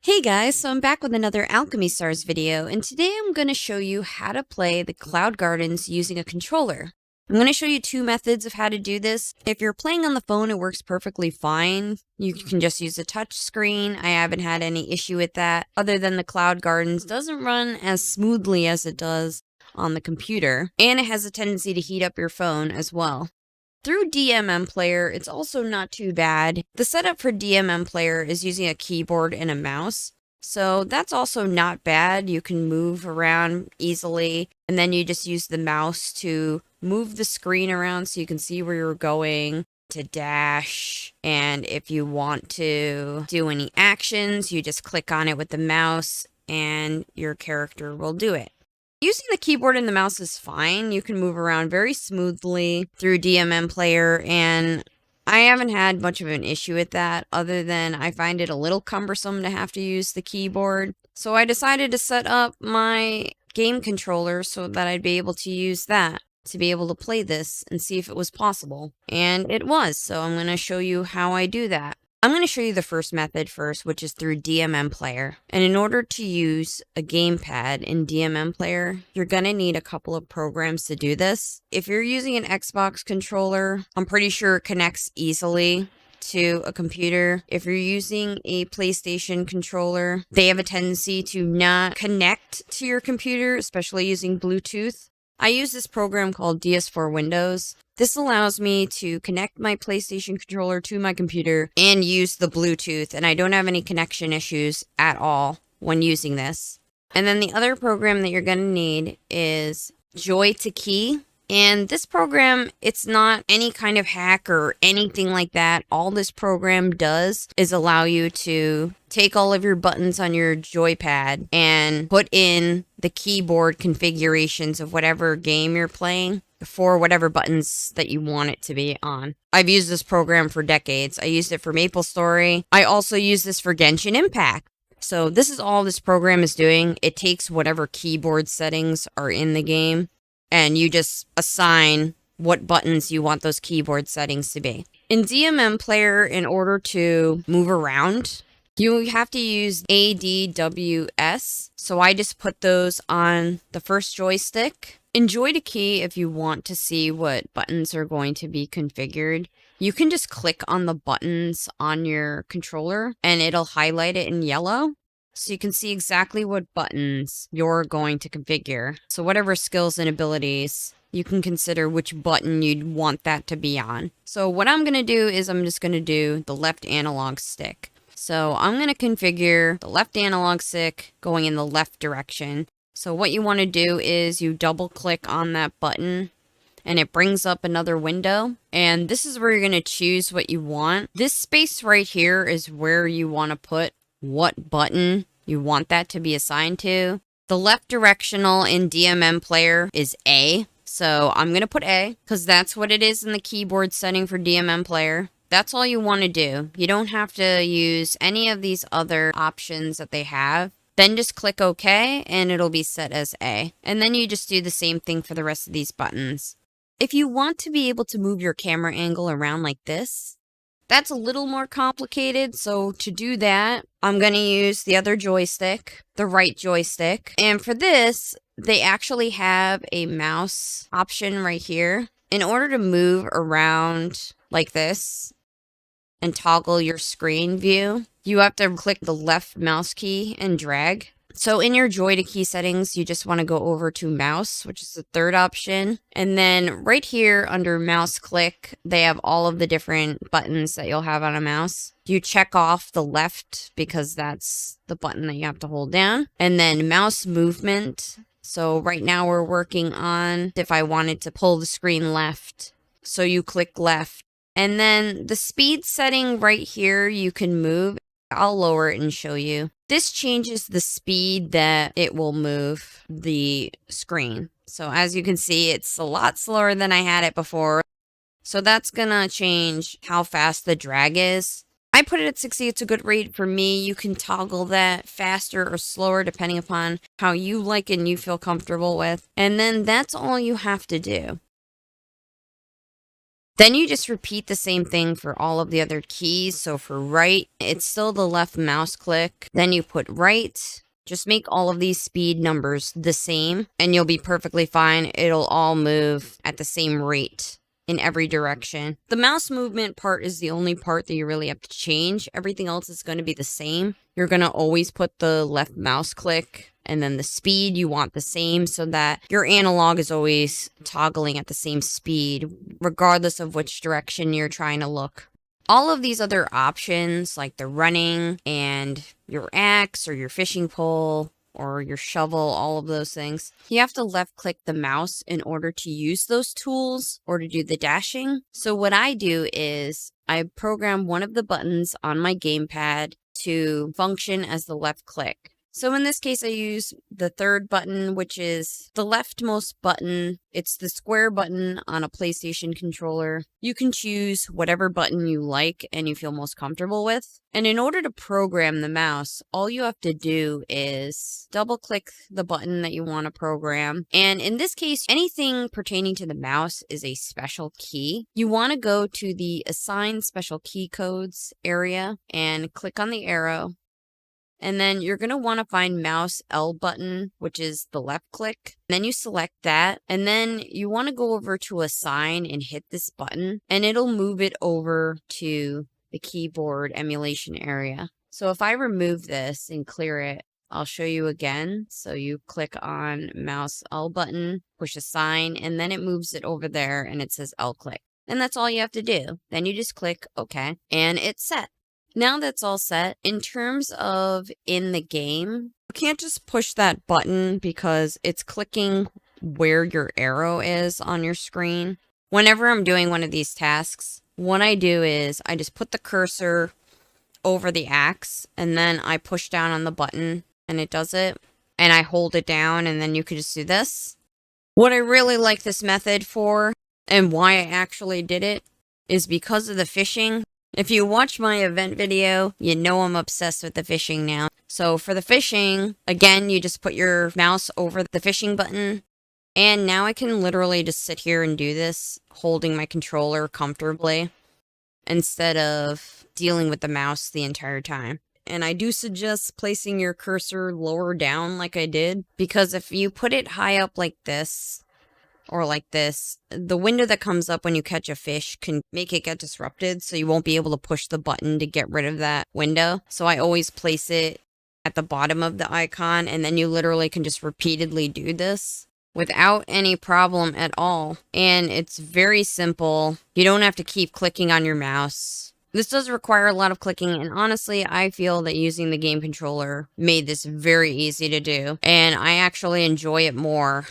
Hey guys, so I'm back with another Alchemy Stars video, and today I'm going to show you how to play the Cloud Gardens using a controller. I'm going to show you two methods of how to do this. If you're playing on the phone, it works perfectly fine. You can just use a touch screen. I haven't had any issue with that, other than the Cloud Gardens doesn't run as smoothly as it does on the computer, and it has a tendency to heat up your phone as well. Through DMM Player, it's also not too bad. The setup for DMM Player is using a keyboard and a mouse, so that's also not bad. You can move around easily, and then you just use the mouse to move the screen around so you can see where you're going, to dash, and if you want to do any actions, you just click on it with the mouse, and your character will do it. Using the keyboard and the mouse is fine. You can move around very smoothly through DMM Player, and I haven't had much of an issue with that, other than I find it a little cumbersome to have to use the keyboard. So I decided to set up my game controller so that I'd be able to use that to be able to play this and see if it was possible. And it was, so I'm going to show you how I do that. I'm going to show you the first method first, which is through DMM Player. And in order to use a gamepad in DMM Player, you're going to need a couple of programs to do this. If you're using an Xbox controller, I'm pretty sure it connects easily to a computer. If you're using a PlayStation controller, they have a tendency to not connect to your computer, especially using Bluetooth. I use this program called DS4 Windows. This allows me to connect my PlayStation controller to my computer and use the Bluetooth, and I don't have any connection issues at all when using this. And then the other program that you're going to need is Joy2Key. And this program, it's not any kind of hack or anything like that. All this program does is allow you to take all of your buttons on your joypad and put in the keyboard configurations of whatever game you're playing for whatever buttons that you want it to be on. I've used this program for decades. I used it for MapleStory. I also use this for Genshin Impact. So this is all this program is doing. It takes whatever keyboard settings are in the game, and you just assign what buttons you want those keyboard settings to be. In DMM Player, in order to move around, you have to use ADWS. So I just put those on the first joystick. In Joy2Key, if you want to see what buttons are going to be configured, you can just click on the buttons on your controller and it'll highlight it in yellow. So you can see exactly what buttons you're going to configure. So whatever skills and abilities, you can consider which button you'd want that to be on. So what I'm going to do is I'm just going to do the left analog stick. So I'm going to configure the left analog stick going in the left direction. So what you want to do is you double click on that button and it brings up another window. And this is where you're going to choose what you want. This space right here is where you want to put what button you want that to be assigned to. The left directional in DMM Player is A. So I'm going to put A because that's what it is in the keyboard setting for DMM Player. That's all you want to do. You don't have to use any of these other options that they have. Then just click OK and it'll be set as A. And then you just do the same thing for the rest of these buttons. If you want to be able to move your camera angle around like this, that's a little more complicated. So to do that, I'm going to use the other joystick, the right joystick. And for this, they actually have a mouse option right here. In order to move around like this and toggle your screen view, you have to click the left mouse key and drag. So in your Joy2Key settings, you just want to go over to mouse, which is the third option. And then right here under mouse click, they have all of the different buttons that you'll have on a mouse. You check off the left because that's the button that you have to hold down. And then mouse movement. So right now we're working on if I wanted to pull the screen left. So you click left. And then the speed setting right here, you can move. I'll lower it and show you. This changes the speed that it will move the screen. So as you can see, it's a lot slower than I had it before. So that's gonna change how fast the drag is. I put it at 60, it's a good rate for me. You can toggle that faster or slower depending upon how you like and you feel comfortable with. And then that's all you have to do. Then you just repeat the same thing for all of the other keys. So for right, it's still the left mouse click. Then you put right. Just make all of these speed numbers the same and you'll be perfectly fine. It'll all move at the same rate in every direction. The mouse movement part is the only part that you really have to change. Everything else is going to be the same. You're going to always put the left mouse click and then the speed you want the same so that your analog is always toggling at the same speed, regardless of which direction you're trying to look. All of these other options, like the running and your axe or your fishing pole or your shovel, all of those things, you have to left click the mouse in order to use those tools or to do the dashing. So what I do is I program one of the buttons on my gamepad to function as the left click. So in this case, I use the third button, which is the leftmost button. It's the square button on a PlayStation controller. You can choose whatever button you like and you feel most comfortable with. And in order to program the mouse, all you have to do is double click the button that you want to program. And in this case, anything pertaining to the mouse is a special key. You want to go to the Assign Special Key Codes area and click on the arrow. And then you're going to want to find mouse L button, which is the left click. Then you select that. And then you want to go over to Assign and hit this button. And it'll move it over to the keyboard emulation area. So if I remove this and clear it, I'll show you again. So you click on mouse L button, push Assign, and then it moves it over there and it says L click. And that's all you have to do. Then you just click OK and it's set. Now that's all set, in terms of in the game, you can't just push that button because it's clicking where your arrow is on your screen. Whenever I'm doing one of these tasks, what I do is I just put the cursor over the axe and then I push down on the button and it does it. And I hold it down and then you could just do this. What I really like this method for and why I actually did it is because of the fishing. If you watch my event video, you know I'm obsessed with the fishing now. So for the fishing, again, you just put your mouse over the fishing button. And now I can literally just sit here and do this, holding my controller comfortably, instead of dealing with the mouse the entire time. And I do suggest placing your cursor lower down like I did, because if you put it high up like this, or like this, the window that comes up when you catch a fish can make it get disrupted, so you won't be able to push the button to get rid of that window. So I always place it at the bottom of the icon, and then you literally can just repeatedly do this without any problem at all. And it's very simple. You don't have to keep clicking on your mouse. This does require a lot of clicking, and honestly, I feel that using the game controller made this very easy to do, and I actually enjoy it more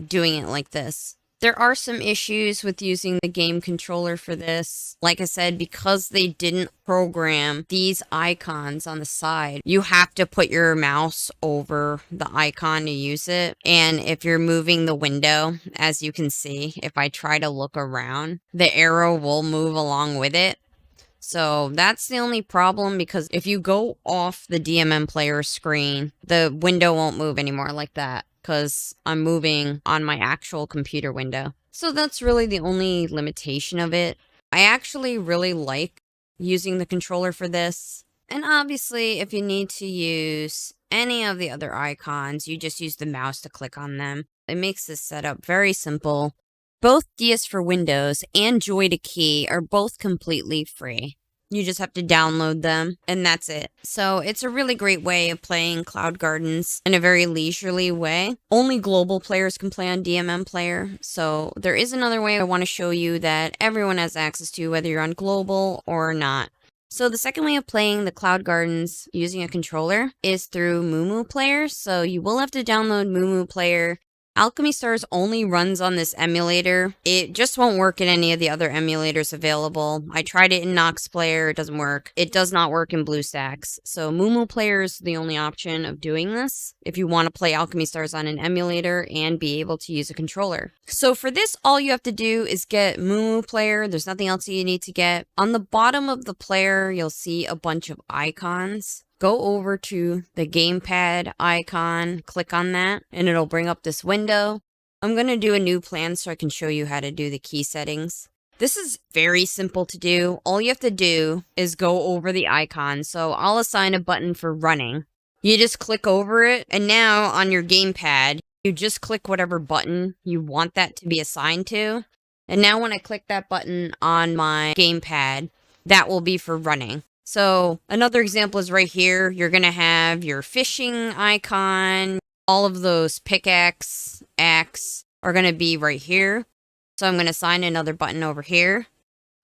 doing it like this. There are some issues with using the game controller for this. Like I said, because they didn't program these icons on the side, you have to put your mouse over the icon to use it. And if you're moving the window, as you can see, if I try to look around, the arrow will move along with it. So that's the only problem, because if you go off the DMM player screen, the window won't move anymore like that, because I'm moving on my actual computer window. So that's really the only limitation of it. I actually really like using the controller for this. And obviously, if you need to use any of the other icons, you just use the mouse to click on them. It makes this setup very simple. Both DS for Windows and Joy to Key are both completely free. You just have to download them, and that's it. So it's a really great way of playing Cloud Gardens in a very leisurely way. Only global players can play on DMM Player, so there is another way I want to show you that everyone has access to, whether you're on global or not. So the second way of playing the Cloud Gardens using a controller is through Mumu Player. So you will have to download Mumu Player. Alchemy Stars only runs on this emulator. It just won't work in any of the other emulators available. I tried it in Nox Player, it doesn't work. It does not work in BlueStacks. So Mumu Player is the only option of doing this if you want to play Alchemy Stars on an emulator and be able to use a controller. So for this, all you have to do is get Mumu Player. There's nothing else you need to get. On the bottom of the player, you'll see a bunch of icons. Go over to the gamepad icon, click on that, and it'll bring up this window. I'm going to do a new plan so I can show you how to do the key settings. This is very simple to do. All you have to do is go over the icon. So I'll assign a button for running. You just click over it, and now on your gamepad, you just click whatever button you want that to be assigned to. And now when I click that button on my gamepad, that will be for running. So another example is right here. You're going to have your fishing icon. All of those pickaxe, axe are going to be right here. So I'm going to assign another button over here.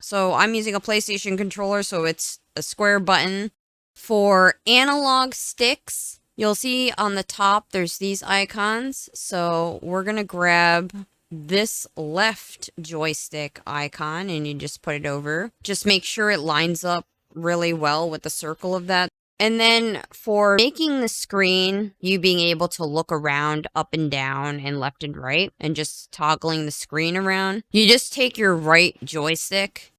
So I'm using a PlayStation controller, so it's a square button. For analog sticks, you'll see on the top there's these icons. So we're going to grab this left joystick icon and you just put it over. Just make sure it lines up really well with the circle of that. And then for making the screen, you being able to look around up and down and left and right and just toggling the screen around, you just take your right joystick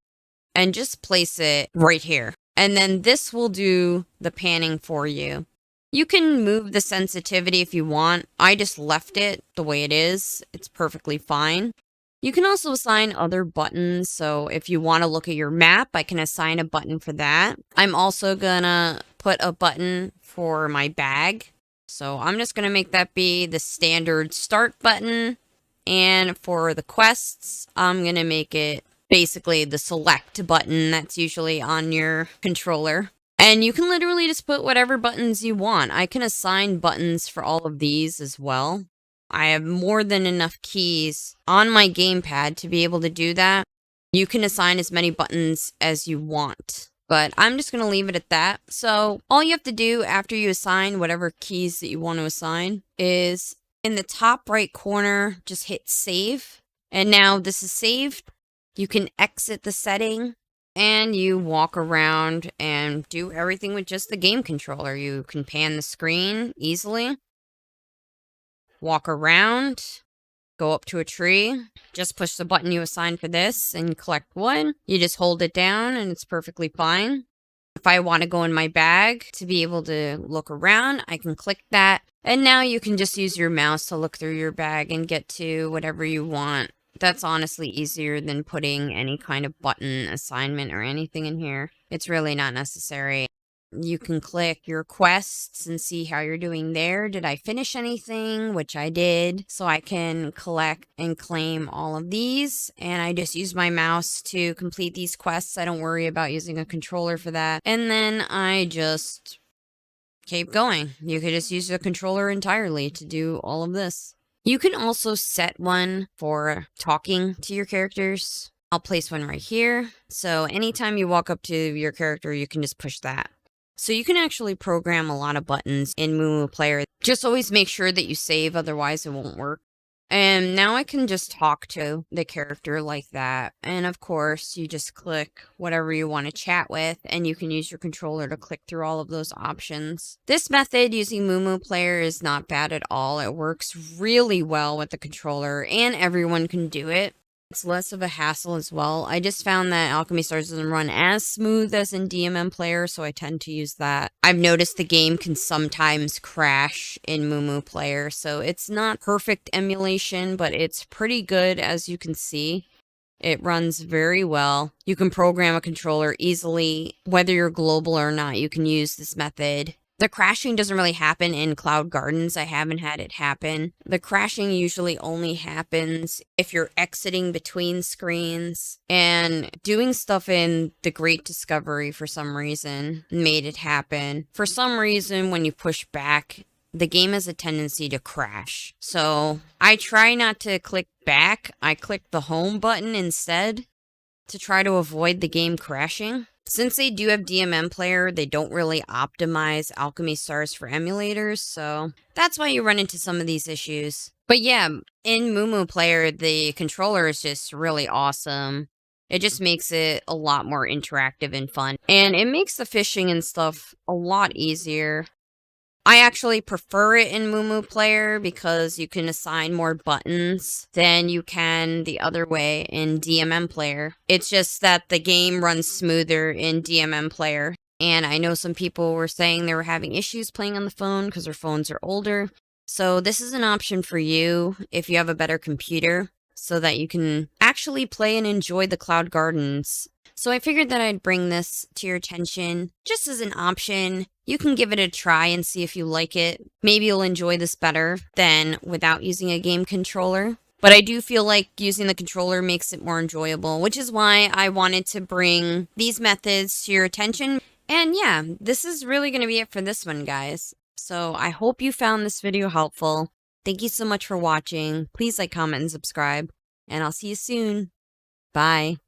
and just place it right here. And then this will do the panning for you. You can move the sensitivity if you want. I just left it the way it is. It's perfectly fine. You can also assign other buttons. So if you want to look at your map, I can assign a button for that. I'm also gonna put a button for my bag. So I'm just gonna make that be the standard start button. And for the quests, I'm gonna make it basically the select button that's usually on your controller. And you can literally just put whatever buttons you want. I can assign buttons for all of these as well. I have more than enough keys on my gamepad to be able to do that. You can assign as many buttons as you want, but I'm just going to leave it at that. So all you have to do after you assign whatever keys that you want to assign is in the top right corner, just hit save. And now this is saved. You can exit the setting and you walk around and do everything with just the game controller. You can pan the screen easily. Walk around, go up to a tree, just push the button you assigned for this and collect one. You just hold it down and it's perfectly fine. If I want to go in my bag to be able to look around, I can click that. And now you can just use your mouse to look through your bag and get to whatever you want. That's honestly easier than putting any kind of button assignment or anything in here. It's really not necessary. You can click your quests and see how you're doing there. Did I finish anything? Which I did. So I can collect and claim all of these. And I just use my mouse to complete these quests. I don't worry about using a controller for that. And then I just keep going. You could just use the controller entirely to do all of this. You can also set one for talking to your characters. I'll place one right here. So anytime you walk up to your character, you can just push that. So you can actually program a lot of buttons in Mumu Player. Just always make sure that you save, otherwise it won't work. And now I can just talk to the character like that. And of course, you just click whatever you want to chat with, and you can use your controller to click through all of those options. This method using Mumu Player is not bad at all. It works really well with the controller, and everyone can do it. It's less of a hassle as well. I just found that Alchemy Stars doesn't run as smooth as in DMM Player, so I tend to use that. I've noticed the game can sometimes crash in Mumu Player, so it's not perfect emulation, but it's pretty good as you can see. It runs very well. You can program a controller easily. Whether you're global or not, you can use this method. The crashing doesn't really happen in Cloud Gardens. I haven't had it happen. The crashing usually only happens if you're exiting between screens, and doing stuff in the Great Discovery for some reason made it happen. For some reason, when you push back, the game has a tendency to crash. So I try not to click back. I click the home button instead to try to avoid the game crashing. Since they do have DMM Player, they don't really optimize Alchemy Stars for emulators, so that's why you run into some of these issues. But yeah, in Mumu Player, the controller is just really awesome. It just makes it a lot more interactive and fun. And it makes the fishing and stuff a lot easier. I actually prefer it in Mumu Player because you can assign more buttons than you can the other way in DMM Player. It's just that the game runs smoother in DMM Player. And I know some people were saying they were having issues playing on the phone because their phones are older. So this is an option for you if you have a better computer, so that you can actually actually play and enjoy the cloud gardens. So I figured that I'd bring this to your attention just as an option. You can give it a try and see if you like it. Maybe you'll enjoy this better than without using a game controller. But I do feel like using the controller makes it more enjoyable, which is why I wanted to bring these methods to your attention. And yeah, this is really going to be it for this one, guys. So I hope you found this video helpful. Thank you so much for watching. Please like, comment, and subscribe. And I'll see you soon. Bye.